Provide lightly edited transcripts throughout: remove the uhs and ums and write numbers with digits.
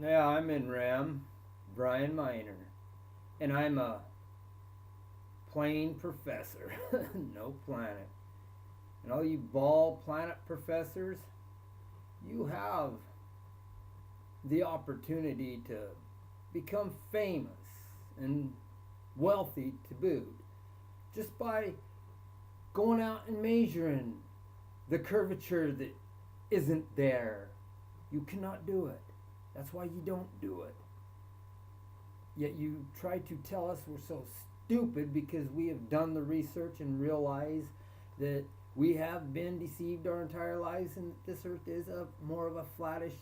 Yeah, I'm in RAM, Brian Miner, and I'm a plain professor, no planet. And all you ball planet professors, you have the opportunity to become famous and wealthy to boot just by going out and measuring the curvature that isn't there. You cannot do it. That's why you don't do it. Yet you try to tell us we're so stupid because we have done the research and realize that we have been deceived our entire lives and this earth is a more of a flattish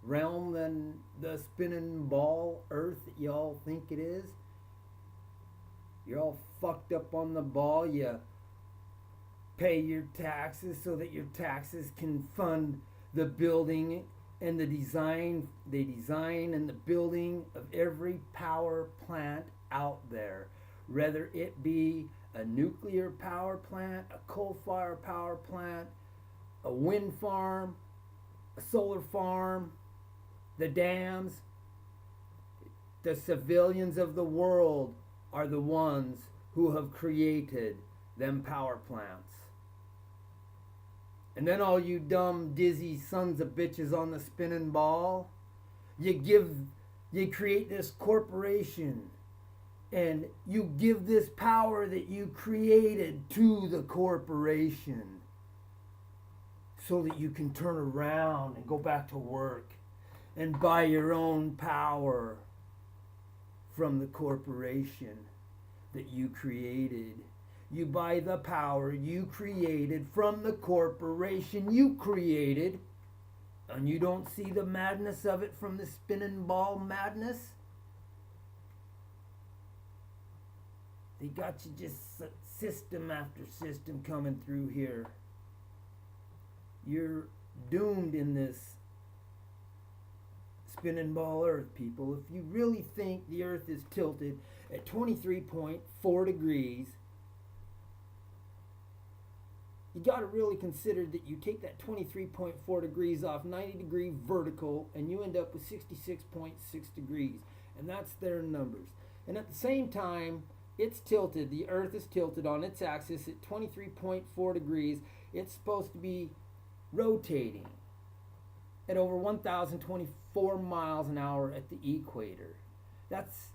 realm than the spinning ball earth that y'all think it is. You're all fucked up on the ball. You pay your taxes so that your taxes can fund the building and the design. They design and the building of every power plant out there, whether it be a nuclear power plant, a coal fired power plant, a wind farm, a solar farm, the dams. The civilians of the world are the ones who have created them power plants. And then all you dumb, dizzy sons of bitches on the spinning ball, you create this corporation and you give this power that you created to the corporation so that you can turn around and go back to work and buy your own power from the corporation that you created. You buy the power you created from the corporation you created, and you don't see the madness of it from the spinning ball madness. They got you just system after system coming through here. You're doomed in this spinning ball earth, people. If you really think the earth is tilted at 23.4 degrees, you got to really consider that you take that 23.4 degrees off 90 degree vertical and you end up with 66.6 degrees. And that's their numbers. And at the same time, it's tilted. The earth is tilted on its axis at 23.4 degrees. It's supposed to be rotating at over 1,024 miles an hour at the equator. That's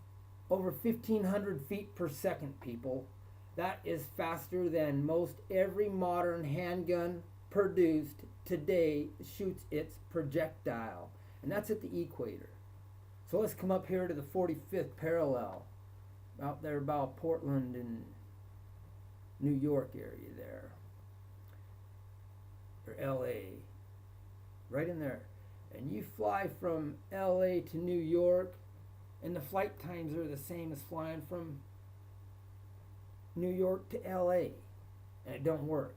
over 1,500 feet per second, people. That is faster than most every modern handgun produced today shoots its projectile. And that's at the equator. So let's come up here to the 45th parallel. Out there about Portland and New York area there. Or LA. Right in there. And you fly from LA to New York, and the flight times are the same as flying from New York to LA. And it don't work.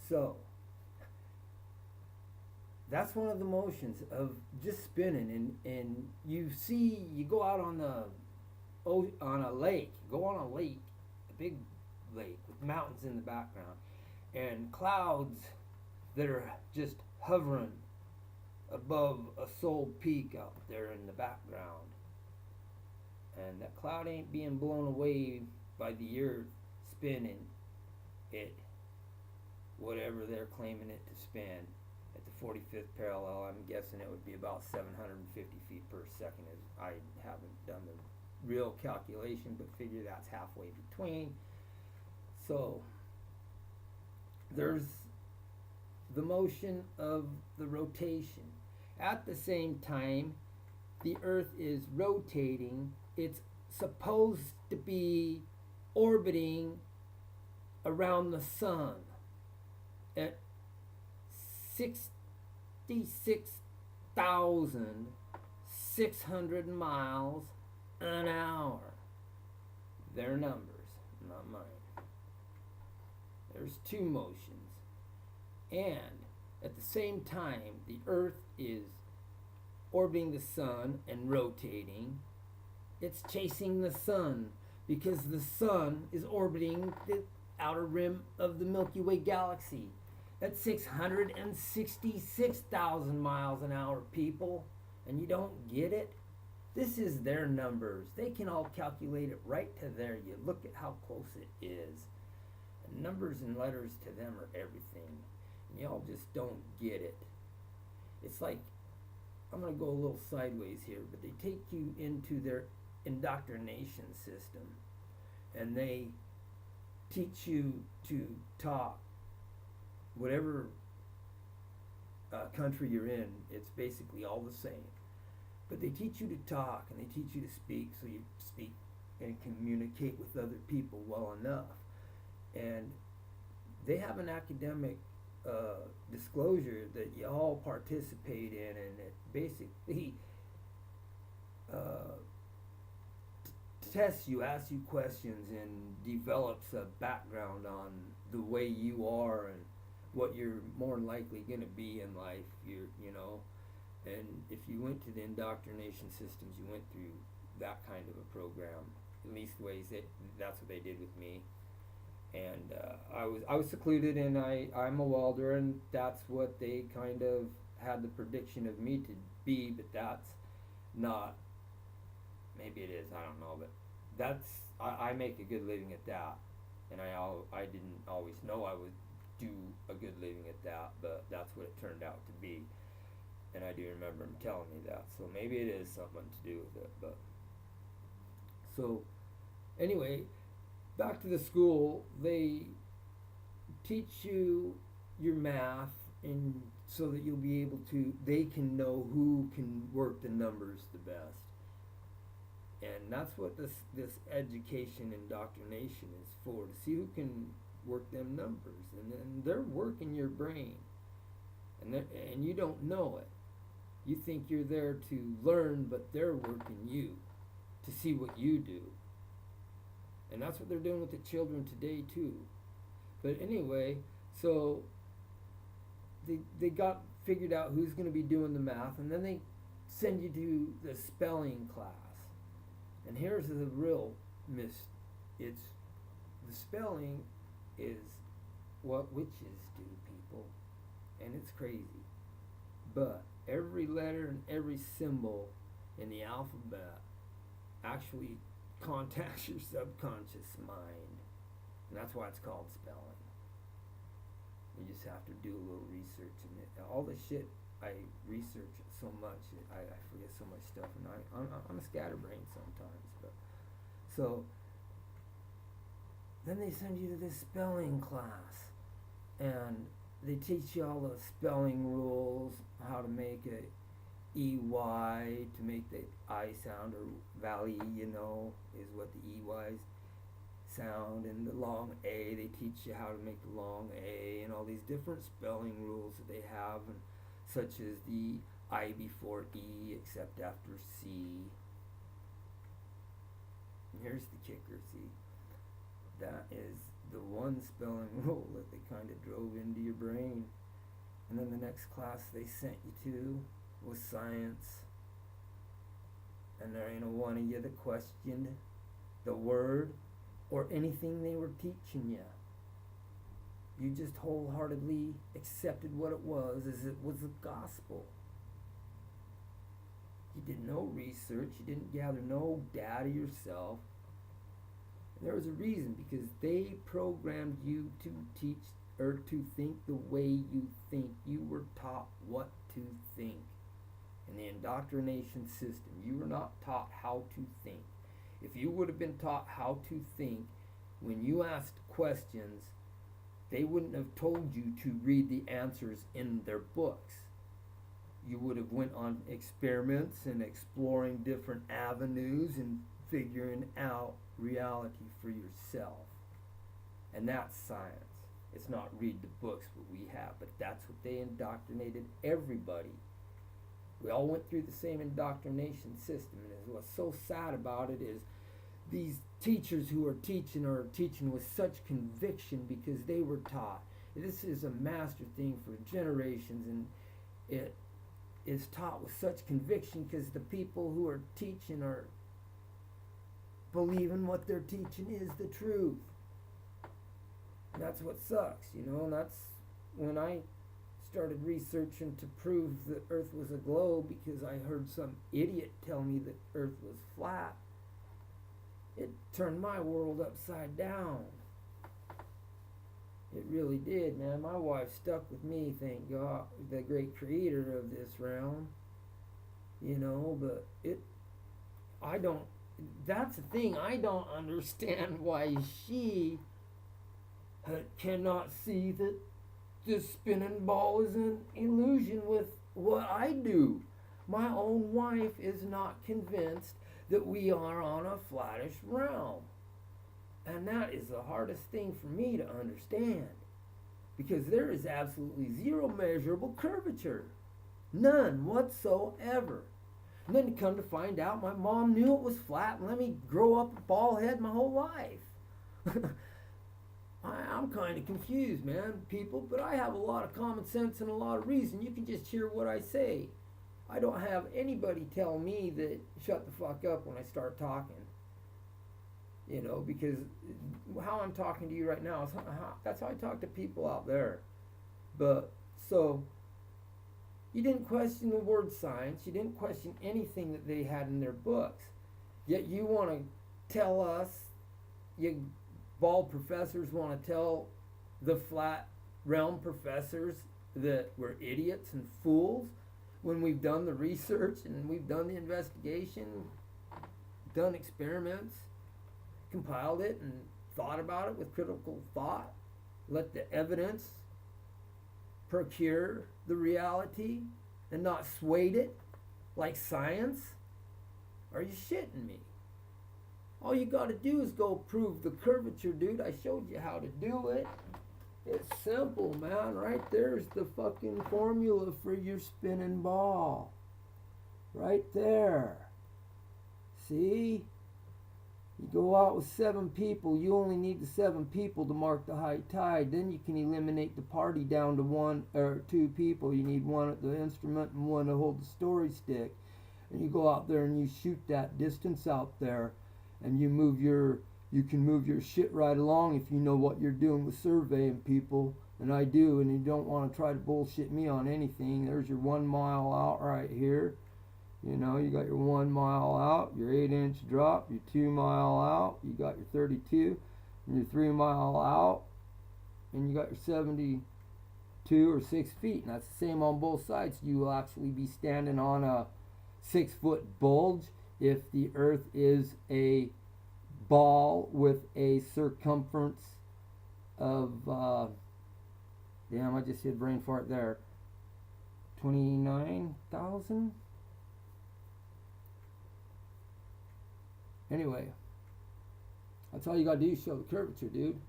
So that's one of the motions of just spinning, and you see, you go out on a lake, a big lake with mountains in the background and clouds that are just hovering above a sole peak out there in the background, and that cloud ain't being blown away by the earth spinning it whatever they're claiming it to spin. At the 45th parallel, I'm guessing it would be about 750 feet per second. I haven't done the real calculation, but figure that's halfway between. So there's the motion of the rotation. At the same time, the earth is rotating. It's supposed to be orbiting around the sun at 66,600 miles an hour. Their numbers, not mine. There's two motions. And at the same time, the earth is orbiting the sun and rotating. It's chasing the sun because the sun is orbiting the outer rim of the Milky Way galaxy. at 666,000 miles an hour, people, and you don't get it? This is their numbers. They can all calculate it right to there. You look at how close it is. And numbers and letters to them are everything. And y'all just don't get it. It's like, I'm going to go a little sideways here, but they take you into their indoctrination system. And they teach you to talk. Whatever country you're in, it's basically all the same. But they teach you to talk and they teach you to speak, so you speak and communicate with other people well enough. And they have an academic disclosure that you all participate in, and it basically tests you, asks you questions, and develops a background on the way you are and what you're more than likely going to be in life. And if you went to the indoctrination systems, you went through that kind of a program. At least the ways that's what they did with me. And I was secluded, and I'm a welder, and that's what they kind of had the prediction of me to be. But that's not. Maybe it is. I don't know. But I make a good living at that, and I didn't always know I would do a good living at that, but that's what it turned out to be. And I do remember him telling me that, so maybe it is something to do with it. But so anyway, back to the school, they teach you your math, and so that you'll be able to, they can know who can work the numbers the best. And that's what this education indoctrination is for, to see who can work them numbers. And then they're working your brain, and you don't know it. You think you're there to learn, but they're working you to see what you do. And that's what they're doing with the children today too. But anyway, so they got figured out who's going to be doing the math, and then they send you to the spelling class. And here's the real it's the spelling is what witches do, people. And it's crazy. But every letter and every symbol in the alphabet actually contacts your subconscious mind. And that's why it's called spelling. You just have to do a little research in it. All the shit I research so much, I forget so much stuff, and I'm a scatterbrain sometimes. But so then they send you to this spelling class, and they teach you all the spelling rules, how to make a EY, to make the I sound, or valley, is what the EYs sound, and the long A, they teach you how to make the long A, and all these different spelling rules that they have, and such as the I before E except after C. And here's the kicker, see, that is the one spelling rule that they kind of drove into your brain. And then the next class they sent you to was science, and there ain't a one of you that questioned the word or anything they were teaching you. You just wholeheartedly accepted what it was as it was the gospel. You did no research, you didn't gather no data yourself. And there was a reason, because they programmed you to teach or to think the way you think. You were taught what to think. In the indoctrination system, you were not taught how to think. If you would have been taught how to think, when you asked questions, they wouldn't have told you to read the answers in their books. You would have went on experiments and exploring different avenues and figuring out reality for yourself. And that's science. It's not read the books what we have, but that's what they indoctrinated everybody. We all went through the same indoctrination system, and what's so sad about it is these teachers who are teaching with such conviction because they were taught. This is a master thing for generations, and it is taught with such conviction because the people who are teaching are believing what they're teaching is the truth. And that's what sucks, and that's when I started researching to prove that Earth was a globe because I heard some idiot tell me that Earth was flat, it turned my world upside down. It really did, man. My wife stuck with me, thank God, the great creator of this realm. But that's the thing, I don't understand why she cannot see that this spinning ball is an illusion with what I do. My own wife is not convinced that we are on a flattish realm. And that is the hardest thing for me to understand, because there is absolutely zero measurable curvature. None whatsoever. And then to come to find out, my mom knew it was flat and let me grow up a bald head my whole life. I'm kind of confused, man, people, but I have a lot of common sense and a lot of reason. You can just hear what I say. I don't have anybody tell me that shut the fuck up when I start talking. Because how I'm talking to you right now, that's how I talk to people out there. But, so, you didn't question the word science. You didn't question anything that they had in their books. Yet you want to tell us, you bald professors want to tell the flat realm professors that we're idiots and fools when we've done the research and we've done the investigation, done experiments, compiled it and thought about it with critical thought, let the evidence procure the reality and not swayed it like science? Are you shitting me? All you got to do is go prove the curvature, dude. I showed you how to do it. It's simple, man. Right there's the fucking formula for your spinning ball. Right there. See? You go out with 7 people. You only need the 7 people to mark the high tide. Then you can eliminate the party down to 1 or 2 people. You need 1 at the instrument and 1 to hold the story stick. And you go out there and you shoot that distance out there. And you can move your shit right along if you know what you're doing with surveying, people. And I do, and you don't want to try to bullshit me on anything. There's your 1 mile out right here. You got your 1 mile out, your 8-inch drop, your 2 mile out, you got your 32, and your 3 mile out, and you got your 72 or 6 feet. And that's the same on both sides. You will actually be standing on a 6-foot bulge if the Earth is a ball with a circumference of, damn, I just hit brain fart there, 29,000? Anyway, that's all you gotta do is show the curvature, dude.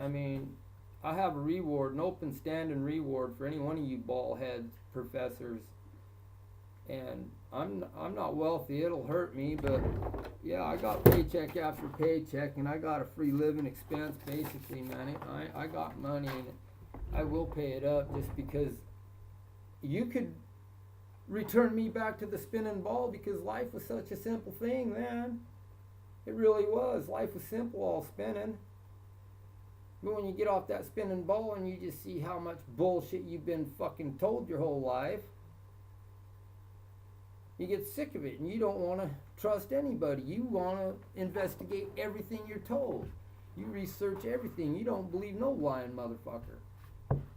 I mean, I have a reward, an open standing reward for any one of you bald head professors. And I'm not wealthy, it'll hurt me, but yeah, I got paycheck after paycheck, and I got a free living expense, basically, man. I got money, and I will pay it up just because you could return me back to the spinning ball, because life was such a simple thing, man. It really was. Life was simple, all spinning. But when you get off that spinning ball and you just see how much bullshit you've been fucking told your whole life, you get sick of it and you don't want to trust anybody. You want to investigate everything you're told. You research everything. You don't believe no lying motherfucker.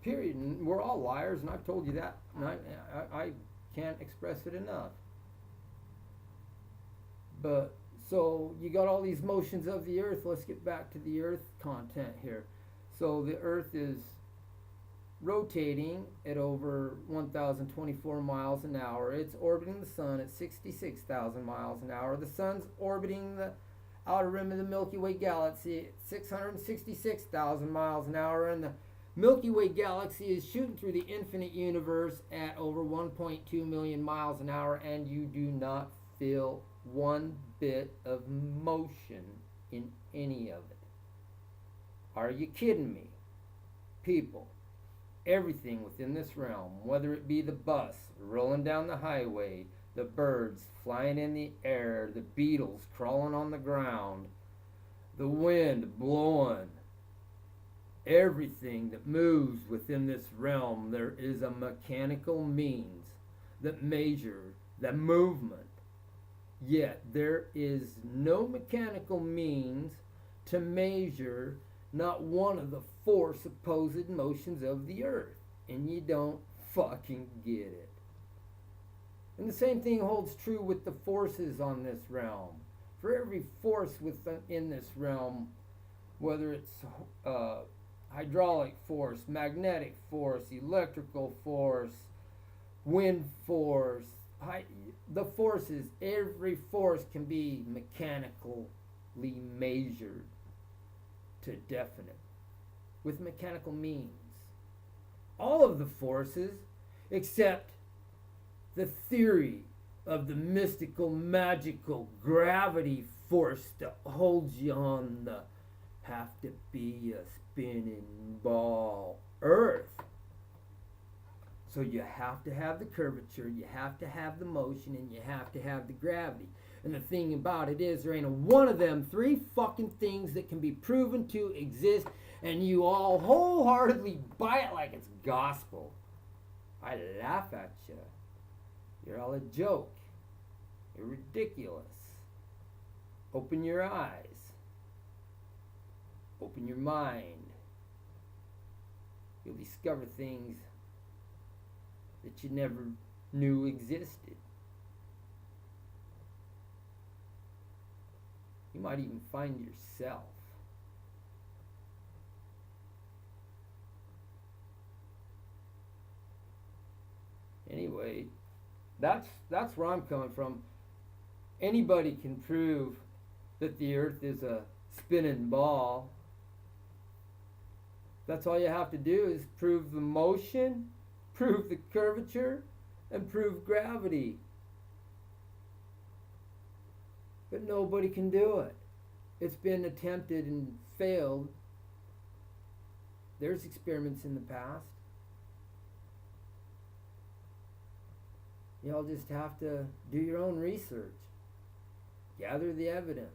Period. And we're all liars, and I've told you that. And I can't express it enough. But so you got all these motions of the Earth. Let's get back to the Earth content here. So the Earth is rotating at over 1,024 miles an hour. It's orbiting the sun at 66,000 miles an hour. The sun's orbiting the outer rim of the Milky Way galaxy at 666,000 miles an hour, and the Milky Way galaxy is shooting through the infinite universe at over 1.2 million miles an hour, and you do not feel one bit of motion in any of it. Are you kidding me? People, everything within this realm, whether it be the bus rolling down the highway, the birds flying in the air, the beetles crawling on the ground, the wind blowing, Everything that moves within this realm, there is a mechanical means that measure the movement. Yet there is no mechanical means to measure not one of the four supposed motions of the earth. And you don't fucking get it. And the same thing holds true with the forces on this realm. For every force within this realm, whether it's hydraulic force, magnetic force, electrical force, wind force, the forces, every force can be mechanically measured to definite with mechanical means. All of the forces except the theory of the mystical, magical gravity force that holds you on the have to be a spinning ball Earth. So you have to have the curvature, you have to have the motion, and you have to have the gravity. And the thing about it is, there ain't a one of them three fucking things that can be proven to exist, and you all wholeheartedly buy it like it's gospel. I laugh at you. You're all a joke. You're ridiculous. Open your eyes. Open your mind. You'll discover things that you never knew existed. You might even find yourself. Anyway, that's where I'm coming from. Anybody can prove that the earth is a spinning ball. That's all you have to do is prove the motion, prove the curvature, and prove gravity. But nobody can do it. It's been attempted and failed. There's experiments in the past. Y'all just have to do your own research. Gather the evidence.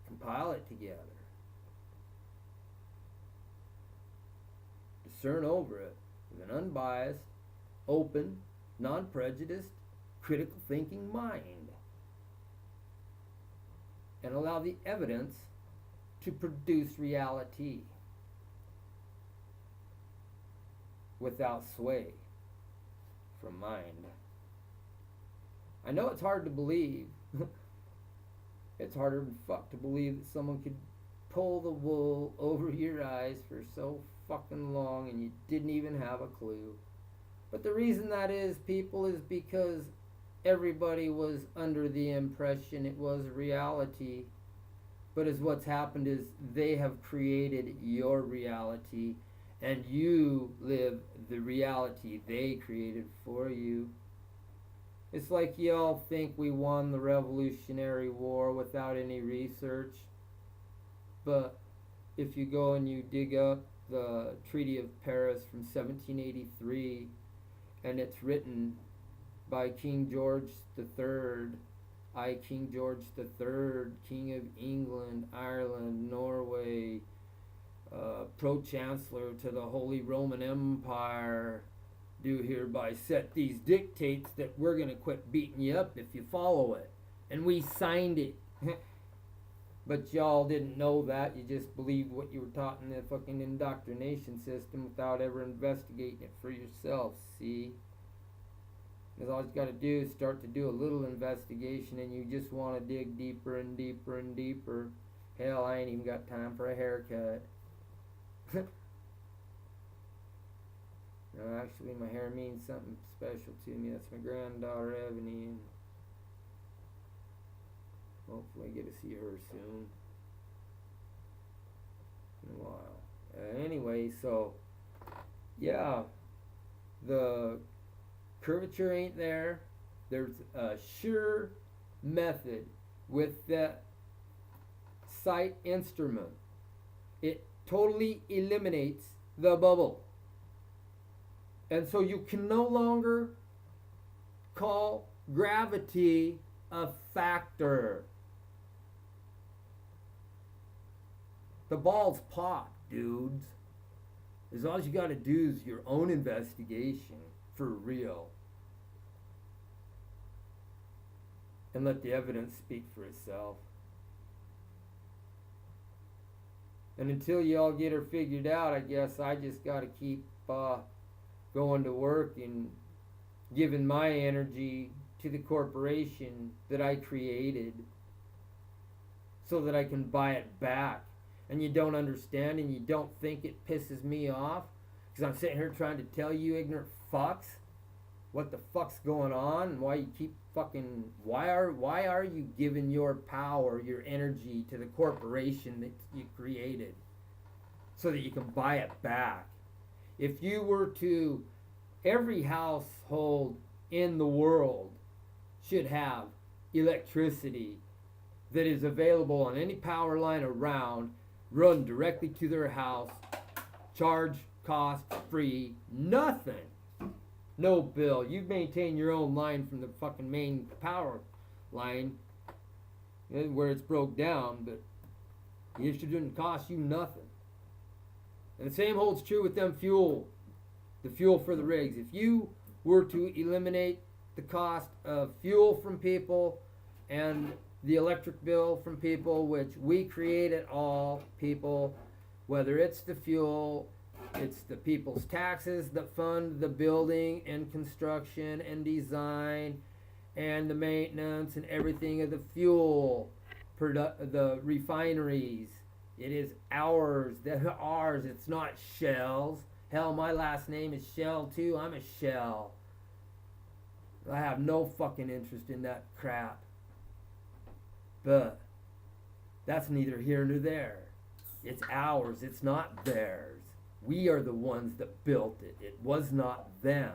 Compile it together. Discern over it with an unbiased, open, non-prejudiced, critical thinking mind. And allow the evidence to produce reality without sway from mind. I know it's hard to believe. It's harder than fuck to believe that someone could pull the wool over your eyes for so fucking long and you didn't even have a clue. But the reason that is, people, is because everybody was under the impression it was reality. But as what's happened is they have created your reality and you live the reality they created for you. It's like y'all think we won the Revolutionary War without any research. But if you go and you dig up the Treaty of Paris from 1783, and it's written by King George III, King George III, King of England, Ireland, Norway, Pro-Chancellor to the Holy Roman Empire, do hereby set these dictates that we're going to quit beating you up if you follow it. And we signed it. But y'all didn't know that. You just believed what you were taught in the fucking indoctrination system without ever investigating it for yourself, see? Because all you got to do is start to do a little investigation and you just want to dig deeper and deeper and deeper. Hell, I ain't even got time for a haircut. No, actually, my hair means something special to me. That's my granddaughter, Ebony. And hopefully I get to see her soon. In a while. Anyway, so, yeah. The curvature ain't there. There's a sure method with that sight instrument. It totally eliminates the bubble. And so you can no longer call gravity a factor. The ball's popped. dudes. Is all you got to do is your own investigation for real. And let the evidence speak for itself. And until you all get her figured out, I guess I just got to keep going to work and giving my energy to the corporation that I created so that I can buy it back. And you don't understand and you don't think it pisses me off because I'm sitting here trying to tell you ignorant fucks what the fuck's going on and why you keep fucking why are you giving your power, your energy to the corporation that you created so that you can buy it back. If you were to, every household in the world should have electricity that is available on any power line around, run directly to their house, charge, cost free, nothing. No bill. You maintain your own line from the fucking main power line where it's broke down, but it shouldn't cost you nothing. And the same holds true with them the fuel for the rigs. If you were to eliminate the cost of fuel from people and the electric bill from people, which we created all people, whether it's the fuel, it's the people's taxes that fund the building and construction and design and the maintenance and everything of the fuel, the refineries. It is ours. They're ours. It's not Shell's. Hell, my last name is Shell too. I'm a Shell. I have no fucking interest in that crap. But that's neither here nor there. It's ours. It's not theirs. We are the ones that built it. It was not them.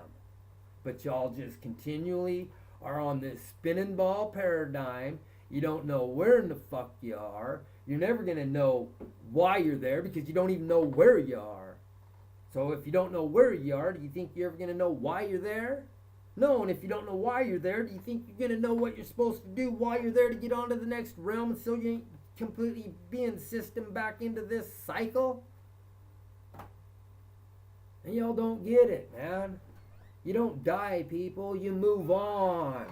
But y'all just continually are on this spinning ball paradigm. You don't know where in the fuck you are. You're never going to know why you're there because you don't even know where you are. So if you don't know where you are, do you think you're ever going to know why you're there? No, and if you don't know why you're there, do you think you're going to know what you're supposed to do while you're there to get on to the next realm so you ain't completely being system back into this cycle? And y'all don't get it, man. You don't die, people. You move on.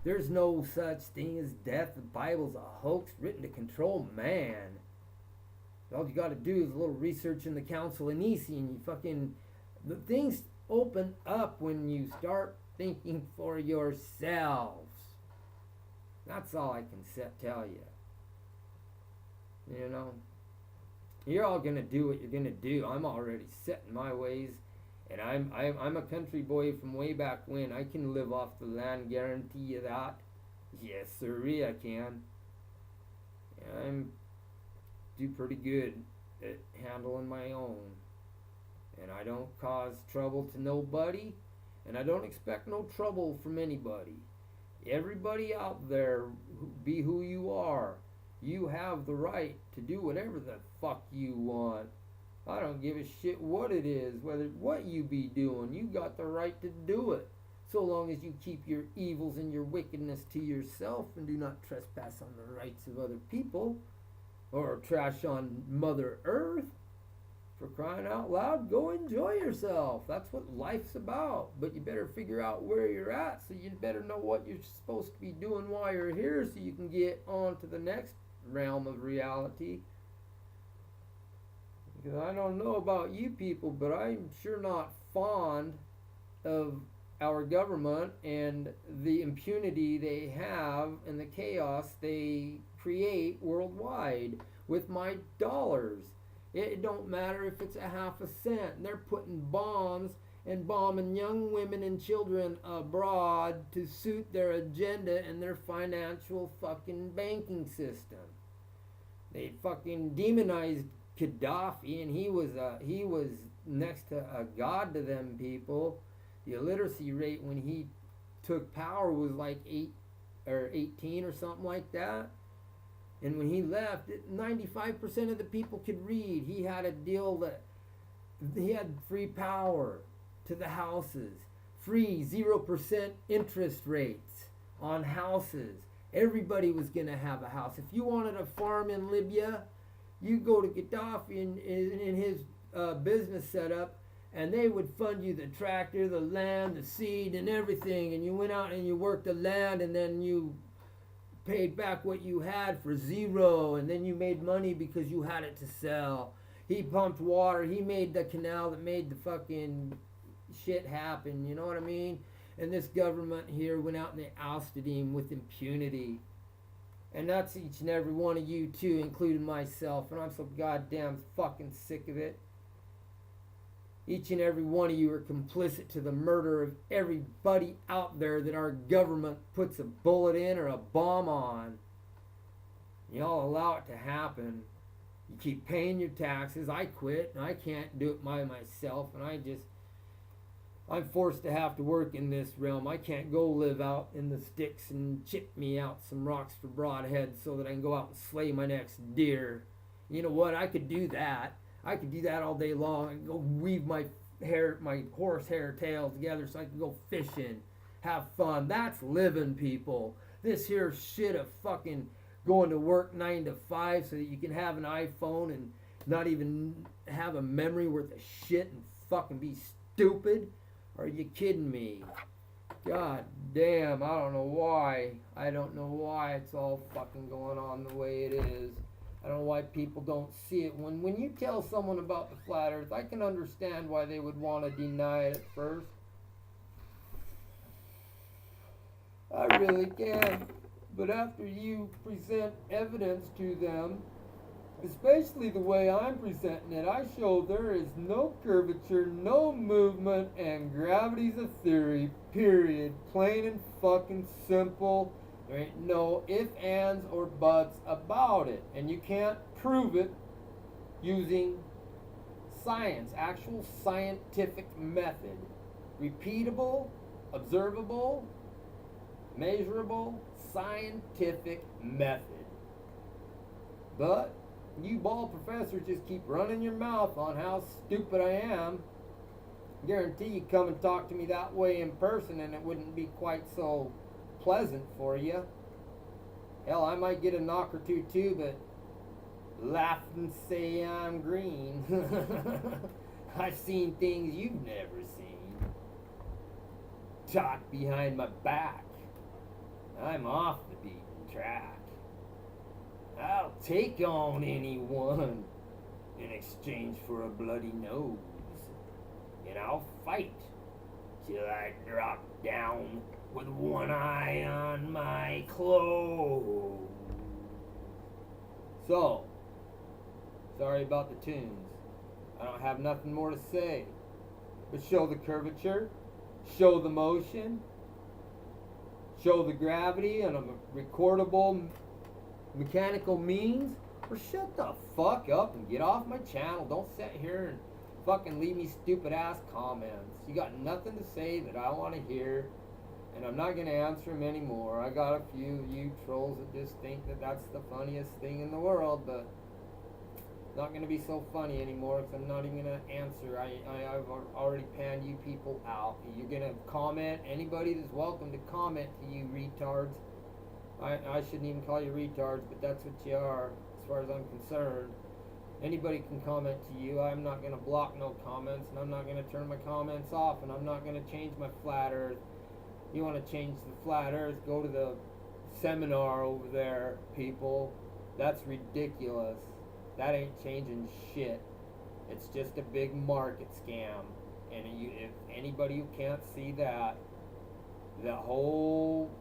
There's no such thing as death. The Bible's a hoax written to control man. All you got to do is a little research in the Council of Nicaea and you fucking... The things open up when you start thinking for yourselves. That's all I can tell you. You know? You're all gonna do what you're gonna do. I'm already set in my ways, and I'm a country boy from way back when. I can live off the land, guarantee you that. Yes, sirree, I can. I'm do pretty good at handling my own, and I don't cause trouble to nobody, and I don't expect no trouble from anybody. Everybody out there, be who you are. You have the right to do whatever the fuck you want. I don't give a shit what it is, what you be doing. You got the right to do it. So long as you keep your evils and your wickedness to yourself and do not trespass on the rights of other people or trash on Mother Earth. For crying out loud, go enjoy yourself. That's what life's about. But you better figure out where you're at, so you better know what you're supposed to be doing while you're here so you can get on to the next realm of reality. Because I don't know about you people, but I'm sure not fond of our government and the impunity they have and the chaos they create worldwide with my dollars. It don't matter if it's a half a cent. They're putting bombs and bombing young women and children abroad to suit their agenda and their financial fucking banking system. They fucking demonized Gaddafi, and he was next to a god to them people. The illiteracy rate when he took power was like 8 or 18 or something like that. And when he left, 95% of the people could read. He had a deal that he had free power to the houses, free 0% interest rates on houses. Everybody was going to have a house. If you wanted a farm in Libya, You go to Gaddafi in his business setup, and they would fund you the tractor, the land, the seed, and everything. And you went out and you worked the land, and then you paid back what you had for zero, and then you made money because you had it to sell. He pumped water. He made the canal that made the fucking shit happen. You know what I mean? And this government here went out and they ousted him with impunity. And that's each and every one of you too, including myself. And I'm so goddamn fucking sick of it. Each and every one of you are complicit to the murder of everybody out there that our government puts a bullet in or a bomb on. Y'all allow it to happen. You keep paying your taxes. I quit and I can't do it by myself. And I'm forced to have to work in this realm. I can't go live out in the sticks and chip me out some rocks for broadheads so that I can go out and slay my next deer. You know what? I could do that. I could do that all day long and go weave my horsehair tail together so I can go fishing, have fun. That's living, people. This here shit of fucking going to work 9 to 5 so that you can have an iPhone and not even have a memory worth of shit and fucking be stupid. Are you kidding me? God damn, I don't know why. I don't know why it's all fucking going on the way it is. I don't know why people don't see it. When you tell someone about the flat earth, I can understand why they would want to deny it at first. I really can. But after you present evidence to them, especially the way I'm presenting it, I show there is no curvature, no movement, and gravity's a theory, period. Plain and fucking simple. There ain't no ifs, ands, or buts about it. And you can't prove it using science, actual scientific method. Repeatable, observable, measurable, scientific method. But you bald professors just keep running your mouth on how stupid I am. Guarantee you come and talk to me that way in person and it wouldn't be quite so pleasant for you. Hell, I might get a knock or two too, but laugh and say I'm green. I've seen things you've never seen. Talk behind my back. I'm off the beaten track. I'll take on anyone in exchange for a bloody nose. And I'll fight till I drop down with one eye on my clothes. So, sorry about the tunes. I don't have nothing more to say. But show the curvature, show the motion, show the gravity and a recordable mechanical means, or shut the fuck up and get off my channel. Don't sit here and fucking leave me stupid ass comments. You got nothing to say that I want to hear, and I'm not going to answer them anymore. I got a few of you trolls that just think that that's the funniest thing in the world, but it's not going to be so funny anymore because I'm not even going to answer. I've already panned you people out. You're going to comment. Anybody that's welcome to comment to you retards. I shouldn't even call you retards, but that's what you are as far as I'm concerned. Anybody can comment to you. I'm not going to block no comments, and I'm not going to turn my comments off, and I'm not going to change my flat earth. You want to change the flat earth, go to the seminar over there, people. That's ridiculous. That ain't changing shit. It's just a big market scam. And if anybody who can't see that, the whole...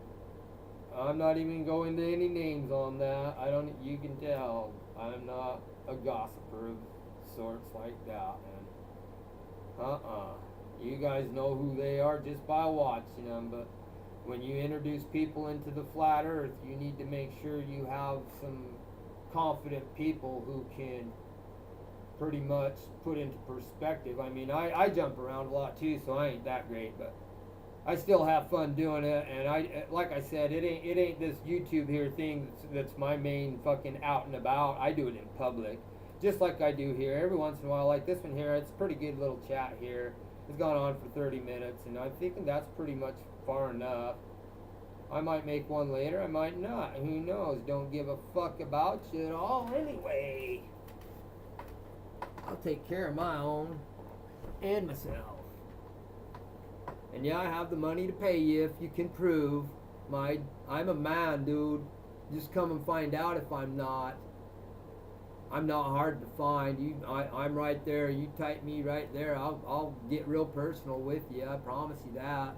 I'm not even going to any names on that. You can tell I'm not a gossiper of sorts like that. And you guys know who they are just by watching them. But when you introduce people into the flat earth, you need to make sure you have some confident people who can pretty much put into perspective. I mean, I jump around a lot too, so I ain't that great, but I still have fun doing it. And like I said, it ain't this YouTube here thing that's my main fucking out and about. I do it in public, just like I do here. Every once in a while, like this one here, it's a pretty good little chat here. It's gone on for 30 minutes, and I'm thinking that's pretty much far enough. I might make one later, I might not. Who knows? Don't give a fuck about you at all anyway. I'll take care of my own and myself. And yeah, I have the money to pay you if you can prove I'm a man, dude. Just come and find out if I'm not. I'm not hard to find. I'm right there. You type me right there. I'll get real personal with you. I promise you that.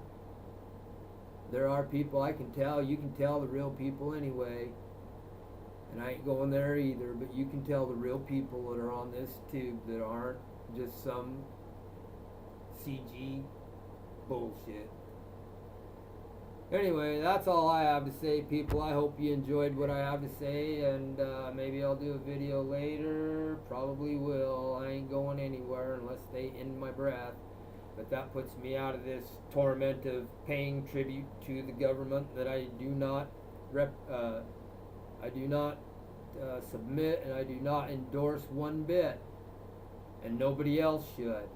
There are people I can tell. You can tell the real people anyway. And I ain't going there either. But you can tell the real people that are on this tube that aren't just some CG bullshit. Anyway, that's all I have to say, people. I hope you enjoyed what I have to say, and maybe I'll do a video later. Probably will. I ain't going anywhere unless they end my breath. But that puts me out of this torment of paying tribute to the government that I do not submit, and I do not endorse one bit. And nobody else should.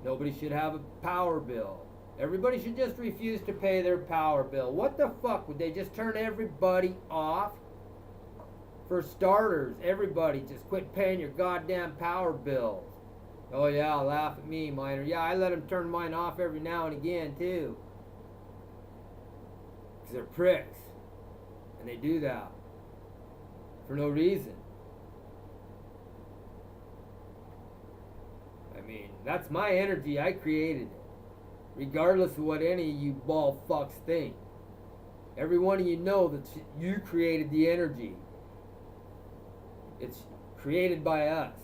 Nobody should have a power bill. Everybody should just refuse to pay their power bill. What the fuck? Would they just turn everybody off? For starters, everybody just quit paying your goddamn power bills. Oh yeah, laugh at me, miner. Yeah, I let them turn mine off every now and again too. Because they're pricks. And they do that. For no reason. I mean, that's my energy. I created it. Regardless of what any of you bald fucks think. Every one of you know that you created the energy. It's created by us,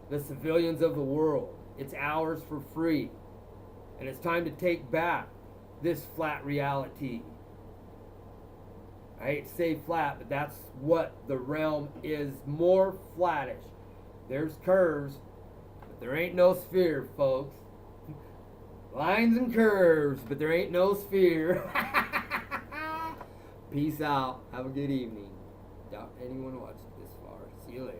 the civilians of the world. It's ours for free. And it's time to take back this flat reality. I hate to say flat, but that's what the realm is. More flattish. There's curves, but there ain't no sphere, folks. Lines and curves, but there ain't no sphere. Peace out. Have a good evening. Doubt anyone watched this far. See you later.